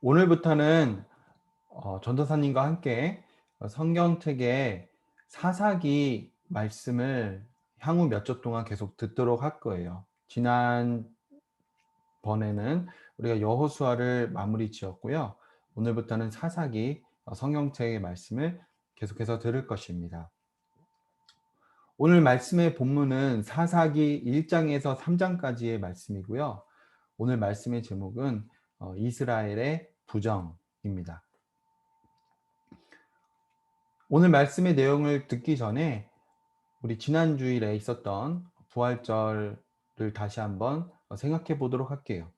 오늘부터는 전도사님과 함께 성경책의 사사기 말씀을 향후 몇 주 동안 계속 듣도록 할 거예요. 지난번에는 우리가 여호수아를 마무리 지었고요. 오늘부터는 사사기 성경책의 말씀을 계속해서 들을 것입니다. 오늘 말씀의 본문은 사사기 1장에서 3장까지의 말씀이고요. 오늘 말씀의 제목은 이스라엘의 부정입니다. 오늘 말씀의 내용을 듣기 전에 우리 지난 주일에 있었던 부활절을 다시 한번 생각해 보도록 할게요.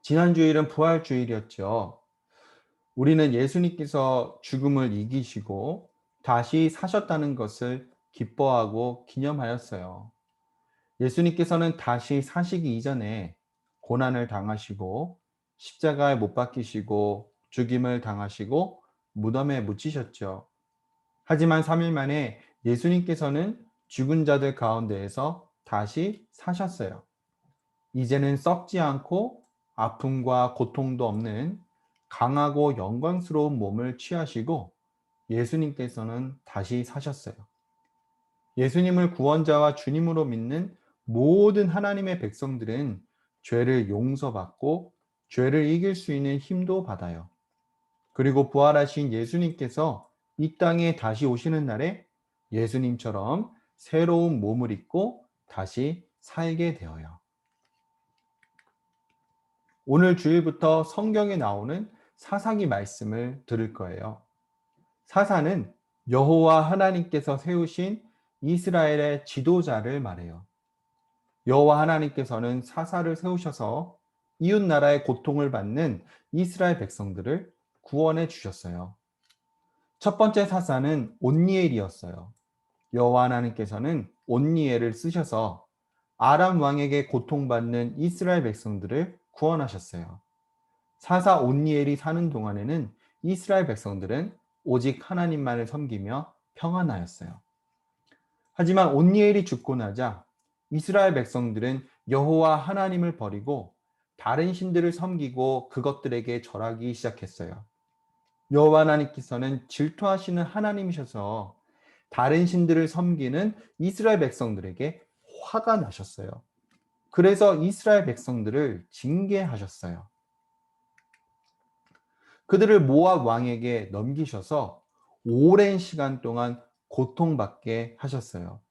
지난 주일은 부활주일이었죠. 우리는 예수님께서 죽음을 이기시고 다시 사셨다는 것을 기뻐하고 기념하였어요. 예수님께서는 다시 사시기 이전에 고난을 당하시고 십자가에 못 박히시고 죽임을 당하시고 무덤에 묻히셨죠. 하지만 3일 만에 예수님께서는 죽은 자들 가운데에서 다시 사셨어요. 이제는 썩지 않고 아픔과 고통도 없는 강하고 영광스러운 몸을 취하시고 예수님께서는 다시 사셨어요. 예수님을 구원자와 주님으로 믿는 모든 하나님의 백성들은 죄를 용서받고 죄를 이길 수 있는 힘도 받아요. 그리고 부활하신 예수님께서 이 땅에 다시 오시는 날에 예수님처럼 새로운 몸을 입고 다시 살게 되어요. 오늘 주일부터 성경에 나오는 사사기 말씀을 들을 거예요. 사사는 여호와 하나님께서 세우신 이스라엘의 지도자를 말해요. 여호와 하나님께서는 사사를 세우셔서 이웃 나라의 고통을 받는 이스라엘 백성들을 구원해 주셨어요. 첫 번째 사사는 온니엘이었어요. 여호와 하나님께서는 온니엘을 쓰셔서 아람 왕에게 고통받는 이스라엘 백성들을 구원하셨어요. 사사 온니엘이 사는 동안에는 이스라엘 백성들은 오직 하나님만을 섬기며 평안하였어요. 하지만 온니엘이 죽고 나자 이스라엘 백성들은 여호와 하나님을 버리고 다른 신들을 섬기고 그것들에게 절하기 시작했어요. 여호와 하나님께서는 질투하시는 하나님이셔서 다른 신들을 섬기는 이스라엘 백성들에게 화가 나셨어요. 그래서 이스라엘 백성들을 징계하셨어요. 그들을 모압 왕에게 넘기셔서 오랜 시간 동안 고통받게 하셨어요.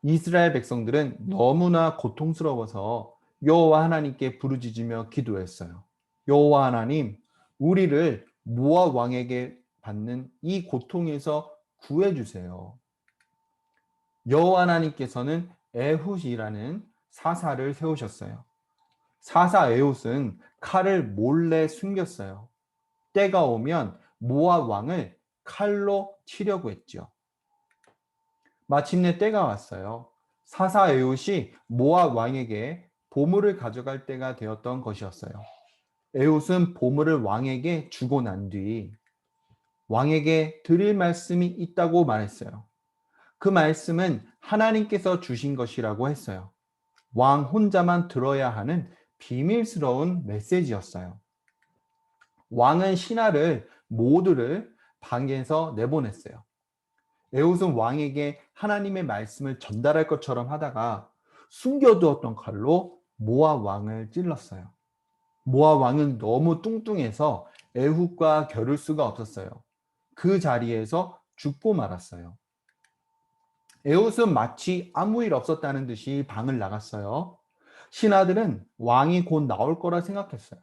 이스라엘 백성들은 너무나 고통스러워서 여호와 하나님께 부르짖으며 기도했어요. 여호와 하나님, 우리를 모압 왕에게 받는 이 고통에서 구해 주세요. 여호와 하나님께서는 에훗이라는 사사를 세우셨어요. 사사 에훗은 칼을 몰래 숨겼어요. 때가 오면 모압 왕을 칼로 치려고 했죠. 마침내 때가 왔어요. 사사 에훗이 모압 왕에게 보물을 가져갈 때가 되었던 것이었어요. 에훗은 보물을 왕에게 주고 난 뒤 왕에게 드릴 말씀이 있다고 말했어요. 그 말씀은 하나님께서 주신 것이라고 했어요. 왕 혼자만 들어야 하는 비밀스러운 메시지였어요. 왕은 신하를 모두를 방에서 내보냈어요. 에훗은 왕에게 하나님의 말씀을 전달할 것처럼 하다가 숨겨두었던 칼로 모압 왕을 찔렀어요. 모압 왕은 너무 뚱뚱해서 에훗과 겨룰 수가 없었어요. 그 자리에서 죽고 말았어요. 에훗은 마치 아무 일 없었다는 듯이 방을 나갔어요. 신하들은 왕이 곧 나올 거라 생각했어요.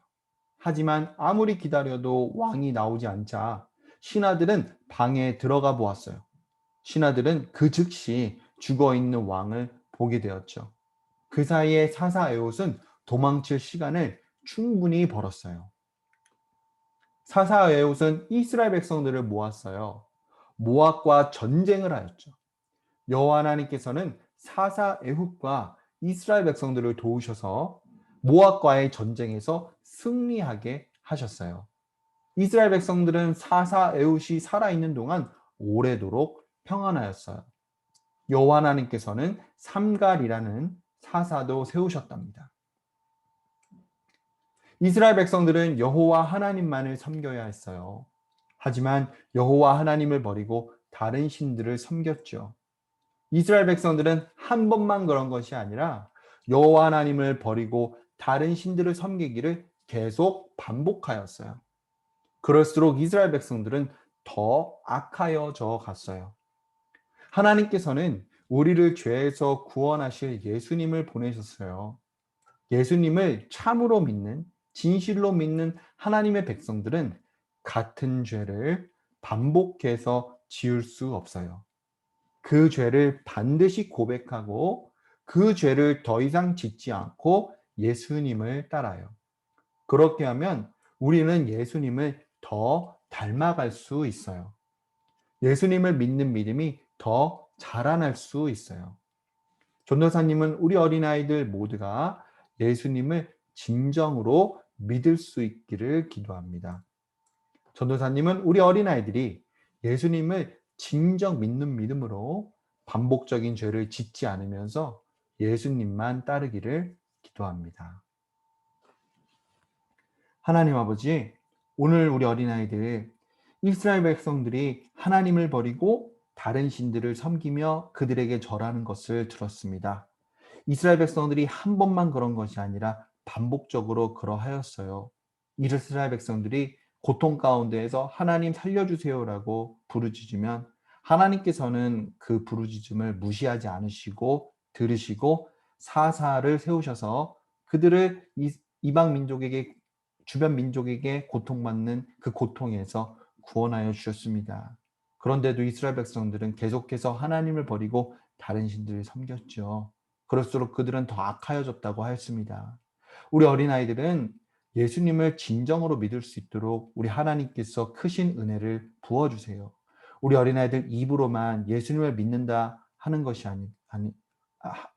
하지만 아무리 기다려도 왕이 나오지 않자 신하들은 방에 들어가 보았어요. 신하들은 그 즉시 죽어 있는 왕을 보게 되었죠. 그 사이에 사사 에훗은 도망칠 시간을 충분히 벌었어요. 사사 에훗은 이스라엘 백성들을 모았어요. 모압과 전쟁을 하였죠. 여호와 하나님께서는 사사 에훗과 이스라엘 백성들을 도우셔서 모압과의 전쟁에서 승리하게 하셨어요. 이스라엘 백성들은 사사 에훗이 살아있는 동안 오래도록 평안하였어요. 여호와 하나님께서는 삼갈이라는 사사도 세우셨답니다. 이스라엘 백성들은 여호와 하나님만을 섬겨야 했어요. 하지만 여호와 하나님을 버리고 다른 신들을 섬겼죠. 이스라엘 백성들은 한 번만 그런 것이 아니라 여호와 하나님을 버리고 다른 신들을 섬기기를 계속 반복하였어요. 그럴수록 이스라엘 백성들은 더 악하여져 갔어요. 하나님께서는 우리를 죄에서 구원하실 예수님을 보내셨어요. 예수님을 참으로 믿는, 진실로 믿는 하나님의 백성들은 같은 죄를 반복해서 지을 수 없어요. 그 죄를 반드시 고백하고 그 죄를 더 이상 짓지 않고 예수님을 따라요. 그렇게 하면 우리는 예수님을 더 닮아갈 수 있어요. 예수님을 믿는 믿음이 더 자라날 수 있어요. 전도사님은 우리 어린아이들 모두가 예수님을 진정으로 믿을 수 있기를 기도합니다. 전도사님은 우리 어린아이들이 예수님을 진정 믿는 믿음으로 반복적인 죄를 짓지 않으면서 예수님만 따르기를 기도합니다. 하나님 아버지, 오늘 우리 어린아이들 이스라엘 백성들이 하나님을 버리고 다른 신들을 섬기며 그들에게 절하는 것을 들었습니다. 이스라엘 백성들이 한 번만 그런 것이 아니라 반복적으로 그러하였어요. 이스라엘 백성들이 고통 가운데에서 하나님 살려주세요라고 부르짖으면 하나님께서는 그 부르짖음을 무시하지 않으시고 들으시고 사사를 세우셔서 그들을 이방 민족에게 주변 민족에게 고통받는 그 고통에서 구원하여 주셨습니다. 그런데도 이스라엘 백성들은 계속해서 하나님을 버리고 다른 신들을 섬겼죠. 그럴수록 그들은 더 악하여졌다고 하였습니다. 우리 어린아이들은 예수님을 진정으로 믿을 수 있도록 우리 하나님께서 크신 은혜를 부어주세요. 우리 어린아이들 입으로만 예수님을 믿는다 하는 것이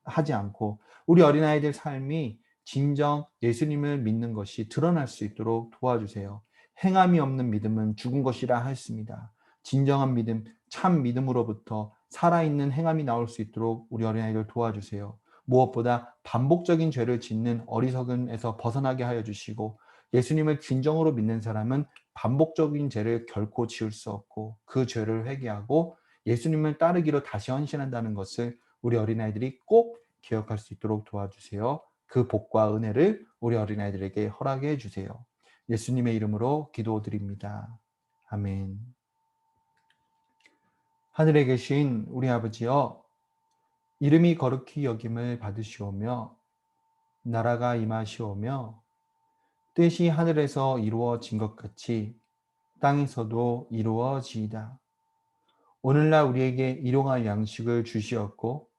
하지 않고 우리 어린아이들 삶이 진정 예수님을 믿는 것이 드러날 수 있도록 도와주세요. 행함이 없는 믿음은 죽은 것이라 하였습니다. 진정한 믿음, 참 믿음으로부터 살아있는 행함이 나올 수 있도록 우리 어린아이들 도와주세요. 무엇보다 반복적인 죄를 짓는 어리석음에서 벗어나게 하여 주시고 예수님을 진정으로 믿는 사람은 반복적인 죄를 결코 지을 수 없고 그 죄를 회개하고 예수님을 따르기로 다시 헌신한다는 것을 우리 어린아이들이 꼭 기억할 수 있도록 도와주세요. 그 복과 은혜를 우리 어린아이들에게 허락해 주세요. 예수님의 이름으로 기도드립니다. 아멘. 하늘에 계신 우리 아버지여, 이름이 거룩히 여김을 받으시오며 나라가 임하시오며 뜻이 하늘에서 이루어진 것 같이 땅에서도 이루어지이다. 오늘날 우리에게 일용할 양식을 주시었고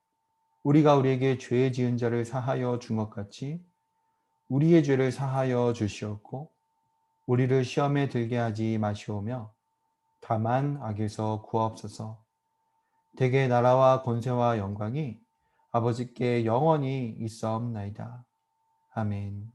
우리가 우리에게 죄 지은 자를 사하여 준 것 같이 우리의 죄를 사하여 주시었고 우리를 시험에 들게 하지 마시오며 다만 악에서 구하옵소서. 대개 나라와 권세와 영광이 아버지께 영원히 있사옵나이다. 아멘.